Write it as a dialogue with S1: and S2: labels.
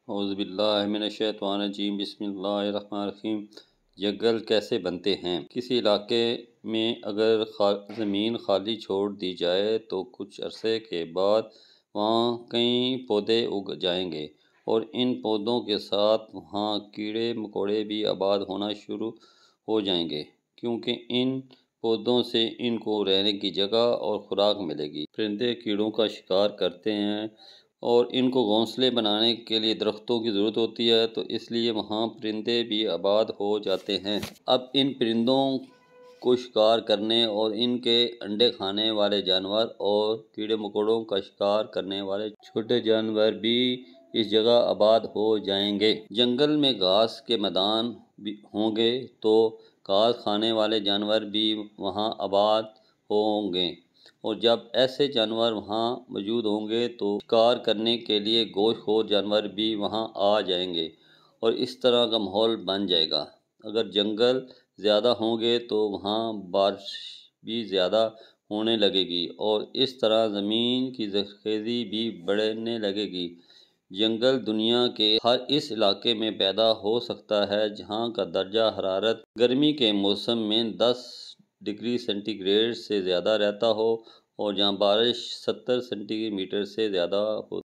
S1: اعوذ باللہ من الشیطان الرجیم، بسم اللہ الرحمن الرحیم۔ جنگل کیسے بنتے ہیں؟ کسی علاقے میں اگر زمین خالی چھوڑ دی جائے تو کچھ عرصے کے بعد وہاں کئی پودے اگ جائیں گے، اور ان پودوں کے ساتھ وہاں کیڑے مکوڑے بھی آباد ہونا شروع ہو جائیں گے، کیونکہ ان پودوں سے ان کو رہنے کی جگہ اور خوراک ملے گی۔ پرندے کیڑوں کا شکار کرتے ہیں اور ان کو گھونسلے بنانے کے لیے درختوں کی ضرورت ہوتی ہے، تو اس لیے وہاں پرندے بھی آباد ہو جاتے ہیں۔ اب ان پرندوں کو شکار کرنے اور ان کے انڈے کھانے والے جانور اور کیڑے مکوڑوں کا شکار کرنے والے چھوٹے جانور بھی اس جگہ آباد ہو جائیں گے۔ جنگل میں گھاس کے میدان ہوں گے تو گھاس کھانے والے جانور بھی وہاں آباد ہوں گے، اور جب ایسے جانور وہاں موجود ہوں گے تو شکار کرنے کے لیے گوشت خور جانور بھی وہاں آ جائیں گے، اور اس طرح کا ماحول بن جائے گا۔ اگر جنگل زیادہ ہوں گے تو وہاں بارش بھی زیادہ ہونے لگے گی، اور اس طرح زمین کی زرخیزی بھی بڑھنے لگے گی۔ جنگل دنیا کے ہر اس علاقے میں پیدا ہو سکتا ہے جہاں کا درجہ حرارت گرمی کے موسم میں 10 ڈگری سینٹی گریڈ سے زیادہ رہتا ہو، اور جہاں بارش 70 سینٹی میٹر سے زیادہ ہو۔